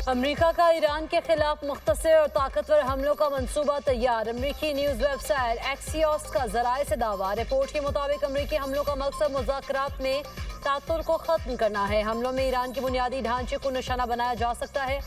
America का Iran के खिलाफ मुख्तसर और ताकतवर हमलों का मंसूबा तैयार। अमेरिकी न्यूज वेबसाइट एक्सियोस का जराये से दावा। रिपोर्ट के मुताबिक अमेरिकी हमलों का मकसद मुज़ाकरात में तातुल को खत्म करना है। हमलों में ईरान के बुनियादी ढांचे को निशाना बनाया जा सकता है।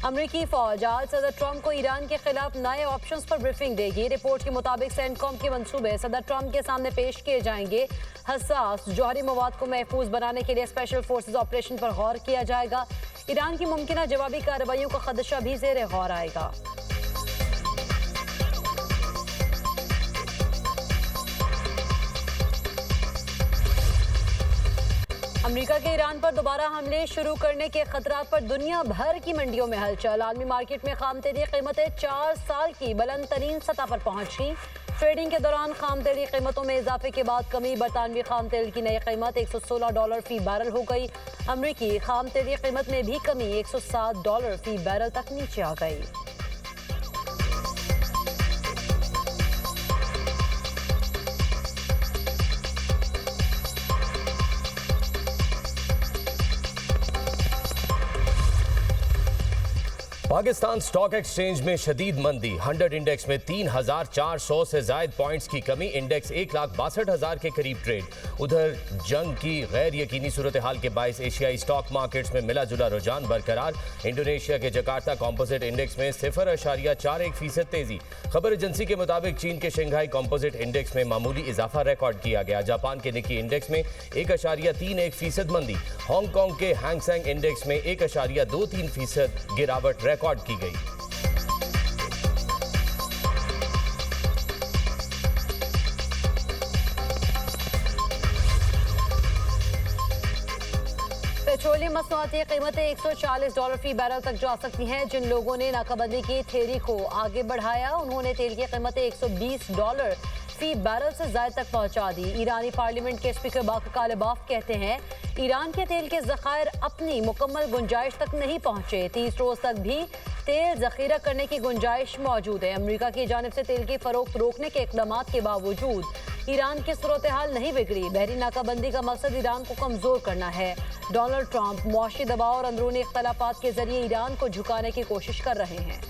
अमेरिकी फौज आज सदर ट्रंप को ईरान के खिलाफ नए ऑप्शंस पर ब्रीफिंग देगी। रिपोर्ट के मुताबिक सेंटकॉम के मंसूबे सदर ट्रंप के सामने पेश किए जाएंगे। हसास जौहरी मवाद को महफूज बनाने के लिए स्पेशल फोर्सेज ऑपरेशन पर गौर किया जाएगा। ईरान की मुमकिन जवाबी कार्रवाइयों का खदशा भी ज़ेरे गौर आएगा। अमेरिका के ईरान पर दोबारा हमले शुरू करने के खतरात पर दुनिया भर की मंडियों में हलचल। आलमी मार्केट में खाम तेली कीमतें 4 साल की बुलंद तरीन सतह पर पहुंच गई। ट्रेडिंग के दौरान खाम तेल की कीमतों में इजाफे के बाद कमी। बरतानवी खाम तेल की नई कीमत $116 फी बैरल हो गई। अमरीकी खाम तेल की कीमत में भी कमी $107 फी बैरल तक नीचे आ गई। पाकिस्तान स्टॉक एक्सचेंज में शदीद मंदी। 100 इंडेक्स में 3,400 से जायद पॉइंट्स की कमी। इंडेक्स 1,62,000 के करीब ट्रेड। उधर जंग की गैर यकीनी सूरत हाल के बायस एशियाई स्टॉक मार्केट्स में मिला जुला रुझान बरकरार। इंडोनेशिया के जकार्ता कॉम्पोजिट इंडेक्स में 0.41% तेजी। खबर एजेंसी के मुताबिक चीन के शंघाई कॉम्पोजिट इंडेक्स में मामूली इजाफा रिकॉर्ड किया गया। जापान के निकी इंडेक्स में 1.31% मंदी। हांगकांग के हैंगसेंग इंडेक्स में 1.23% गिरावट रिकॉर्ड की गई। पेट्रोलियम मसनूआती कीमतें $140 फी बैरल तक जा सकती हैं। जिन लोगों ने नाकाबंदी की थ्योरी को आगे बढ़ाया उन्होंने तेल की कीमतें $120 फी बैरल से ज्यादा तक पहुंचा दी। ईरानी पार्लियामेंट के स्पीकर बाकर कालिबाफ कहते हैं ईरान के तेल के ज़खायर अपनी मुकम्मल गुंजाइश तक नहीं पहुंचे। 30 रोज तक भी तेल जखीरा करने की गुंजाइश मौजूद है। अमेरिका की जानिब से तेल की फरोख्त रोकने के इकदाम के बावजूद ईरान की सूरत हाल नहीं बिगड़ी। बहरी नाकाबंदी का मकसद ईरान को कमजोर करना है। डोनाल्ड ट्रंप मुआशी दबाव और अंदरूनी इख्तलाफात के जरिए ईरान को झुकाने की कोशिश कर रहे हैं।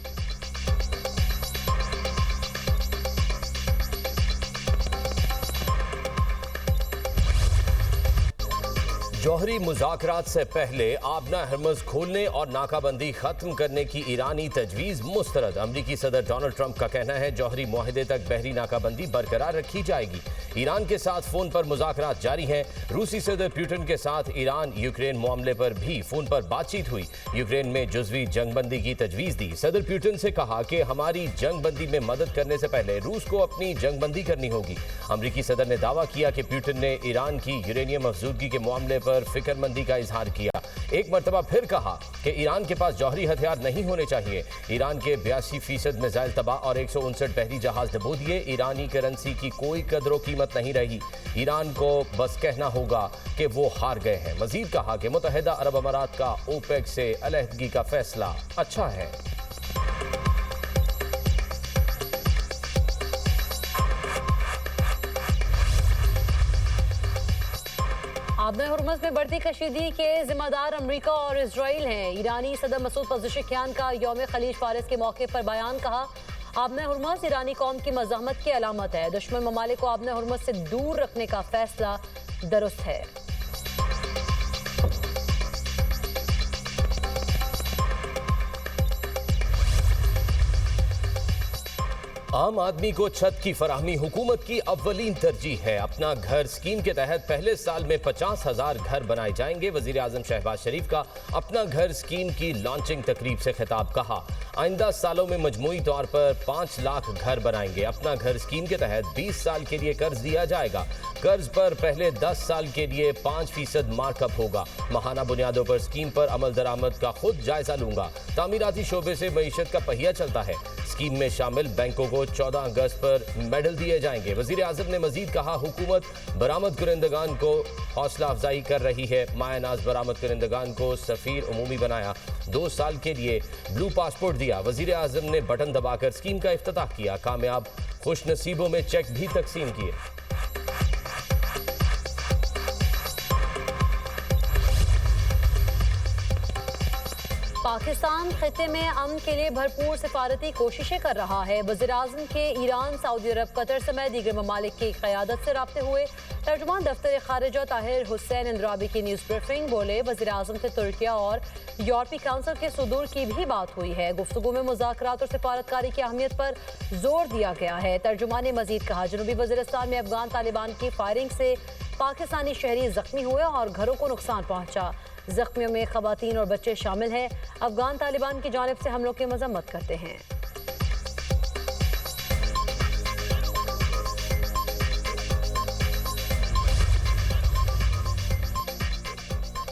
जौहरी मुज़ाकरात से पहले आबना हरमज़ खोलने और नाकाबंदी खत्म करने की ईरानी तजवीज़ मुस्तरद। अमरीकी सदर डोनाल्ड ट्रंप का कहना है जौहरी मुआहदे तक बहरी नाकाबंदी बरकरार रखी जाएगी। ईरान के साथ फ़ोन पर मुज़ाकरात जारी हैं। रूसी सदर पुतिन के साथ ईरान यूक्रेन मामले पर भी फ़ोन पर बातचीत हुई। यूक्रेन में जुज़वी जंगबंदी की तजवीज़ दी। सदर पुतिन से कहा कि हमारी जंगबंदी में मदद करने से पहले रूस को अपनी जंगबंदी करनी होगी। अमरीकी सदर ने दावा किया कि पुतिन ने ईरान की यूरेनियम अफजूदगी के मामले पर फिक्रमंदी का इजहार किया। एक मरतबा फिर कहा कि ईरान के पास जौहरी हथियार नहीं होने चाहिए। ईरान के 82% मिसाइल तबाह और 159 बहरी जहाज डबो दिए। ईरानी करेंसी की कोई कदर कीमत नहीं रही। ईरान को बस कहना होगा कि वो हार गए हैं। मजीद कहा कि मुत्तहिदा अरब अमारात का ओपेक से अलहदगी का फैसला अच्छा है। आबना हुर्मुज़ में बढ़ती कशीदगी के जिम्मेदार अमेरिका और इजराइल हैं। ईरानी सदर मसूद पज़ेशिकियान का यौम खलीज फारिस के मौके पर बयान। कहा आबना हुर्मुज़ ईरानी कौम की मज़ाहमत की अलामत है। दुश्मन ममालिक को आबना हुर्मुज़ से दूर रखने का फैसला दुरुस्त है। आम आदमी को छत की फराहमी हुकूमत की अव्वलीन तरजीह है। अपना घर स्कीम के तहत पहले साल में 50,000 घर बनाए जाएंगे। वजीर आजम शहबाज शरीफ का अपना घर स्कीम की लॉन्चिंग तकरीब से खिताब। कहा आइंदा सालों में मजमूई तौर पर 5 लाख घर बनाएंगे। अपना घर स्कीम के तहत 20 साल के लिए कर्ज दिया जाएगा। कर्ज पर पहले 10 साल के लिए 5% मार्कअप होगा। माहाना बुनियादों पर स्कीम पर अमल दरामद का खुद जायजा लूंगा। तामीराती शोबे से मईशत का पहिया चलता है। स्कीम में शामिल बैंकों को 14 अगस्त पर मेडल दिए जाएंगे। वजीर आजम ने मजीद कहा हुकूमत बरामद कुरिंदगान को हौसला अफजाई कर रही है। मायनाज बरामद कुरिंदगान को सफीर उमूमी बनाया। 2 साल के लिए ब्लू पासपोर्ट दिया। वजीर आजम ने बटन दबाकर स्कीम का इफ्तिताह किया। कामयाब खुश नसीबों में चेक भी तकसीम किए। पाकिस्तान खिते में अमन के लिए भरपूर सिफारती कोशिशें कर रहा है। वज़ीर-ए-आज़म के ईरान, सऊदी अरब, कतर समेत दीगर ममालिक की क़यादत से राब्ते हुए। तर्जुमान दफ्तर खारिजा ताहिर हुसैन इंद्राबी की न्यूज़ ब्रीफिंग बोले, वज़ीर-ए-आज़म से तुर्किया और यूरोपीय काउंसिल के सदूर की भी बात हुई है। गुफ्तगू में मुज़ाकरात और सिफारतकारी की अहमियत पर जोर दिया गया है। तर्जुमान ने मजीद कहा, जनूबी वज़ीरिस्तान में अफगान तालिबान की फायरिंग से पाकिस्तानी शहरी जख्मी हुए और घरों को नुकसान पहुंचा। जख्मियों में खवातीन और बच्चे शामिल हैं। अफगान तालिबान की जानिब से हमलों की मजम्मत करते हैं।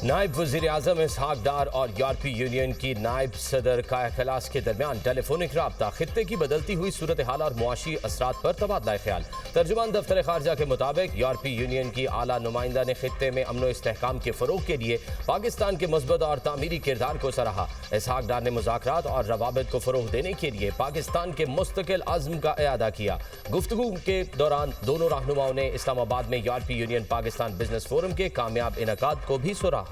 नायब वज़ीर-ए-आज़म इसहाक डार और यूरोपीय यूनियन की नायब सदर का खलास के दरमियान टेलीफोनिक राब्ता, खित्ते की बदलती हुई सूरत हाल और मुआशी असरात पर तबादला ख्याल। तर्जुमान दफ्तर खारजा के मुताबिक यूरोपीय यूनियन की आला नुमाइंदा ने खित्ते में अमन व इस्तेहकाम के फ़रोग के लिए पाकिस्तान के मुस्बत और तामीरी किरदार को सराहा। इसहाक डार ने मुज़ाकरात और रवाबित को फ़रोग देने के लिए पाकिस्तान के मुस्तकिल अज़्म का इयादा किया। गुफ्तगू के दौरान दोनों रहनुमाओं ने इस्लामाबाद में यूरोपीय यूनियन पाकिस्तान बिजनेस फोरम के कामयाब इनकाद को भी सराहा।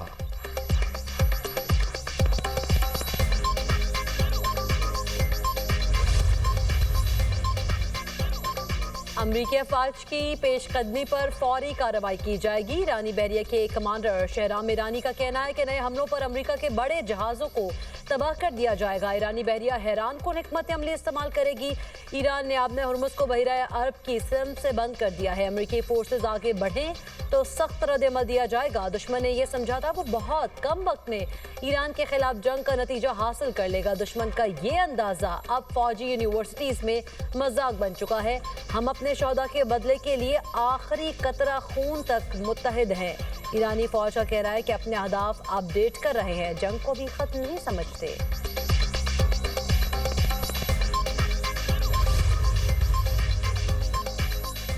अमरीकी अफवाज की पेशकदमी पर फौरी कार्रवाई की जाएगी। ईरानी बहरिया के कमांडर शहराम ईरानी का कहना है कि नए हमलों पर अमरीका के बड़े जहाज़ों को तबाह कर दिया जाएगा। ईरानी बहरिया हैरान कुन हिकमत अमली इस्तेमाल करेगी। ईरान ने आबने हुर्मुज़ को बहिरा अरब की सिम से बंद कर दिया है। अमरीकी फोर्सेज आगे बढ़ें तो सख्त रद्द-ए-अमल दिया जाएगा। दुश्मन ने यह समझा था वो बहुत कम वक्त में ईरान के खिलाफ जंग का नतीजा हासिल कर लेगा। दुश्मन का ये अंदाजा अब फौजी यूनिवर्सिटीज में मजाक बन चुका है। हम अपने शौदा के बदले के लिए आखिरी कतरा खून तक मुत्तहिद हैं। ईरानी फौज का कहना है कि अपने अहदाफ अपडेट कर रहे हैं, जंग को भी खत्म नहीं समझते।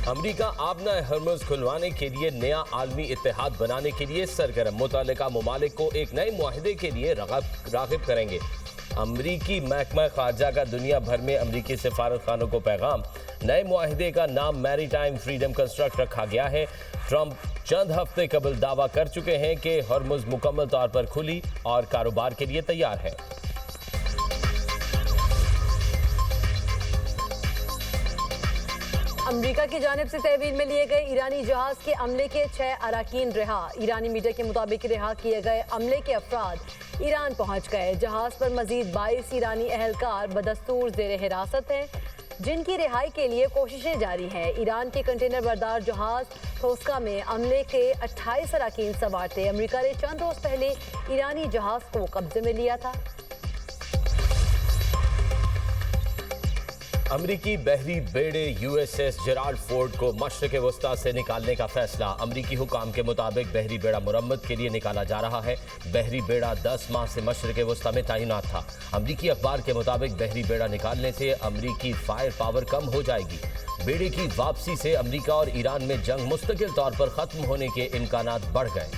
अमरीका आबना हर्मुज़ खुलवाने के लिए नया आलमी इत्तेहाद बनाने के लिए सरगर्म। मुतल्लिका ममालिक को एक नए मुआहिदे के लिए राग़िब करेंगे। अमरीकी महकमा खारजा का दुनिया भर में अमरीकी सिफारत खानों को पैगाम। नए मुआहिदे का नाम मैरीटाइम फ्रीडम कंस्ट्रक्ट रखा गया है। ट्रंप चंद हफ्ते कबल दावा कर चुके हैं कि हर्मुज़ मुकम्मल तौर पर खुली और कारोबार के लिए तैयार है। अमरीका की जानिब से तहवील में लिए गए ईरानी जहाज के अमले के 6 अराकीन रिहा। ईरानी मीडिया के मुताबिक रिहा किए गए अमले के अफराद ईरान पहुंच गए। जहाज पर मजीद 22 ईरानी अहलकार बदस्तूर जेर हिरासत हैं, जिनकी रिहाई के लिए कोशिशें जारी हैं। ईरान के कंटेनर बरदार जहाज थोस्का में अमले के 28 अराकीन सवार थे। अमरीका ने चंद रोज पहले ईरानी जहाज को कब्जे में लिया था। अमरीकी बहरी बेड़े USS जेराल्ड फोर्ड को मशरिक़ वस्ता से निकालने का फैसला। अमरीकी हुकाम के मुताबिक बहरी बेड़ा मुरम्मत के लिए निकाला जा रहा है। बहरी बेड़ा 10 माह से मशरिक़ वस्ता में तैनात था। अमरीकी अखबार के मुताबिक बहरी बेड़ा निकालने से अमरीकी फायर पावर कम हो जाएगी। बेड़े की वापसी से अमरीका और ईरान में जंग मुस्तकिल तौर पर खत्म होने के इम्कानात बढ़ गए।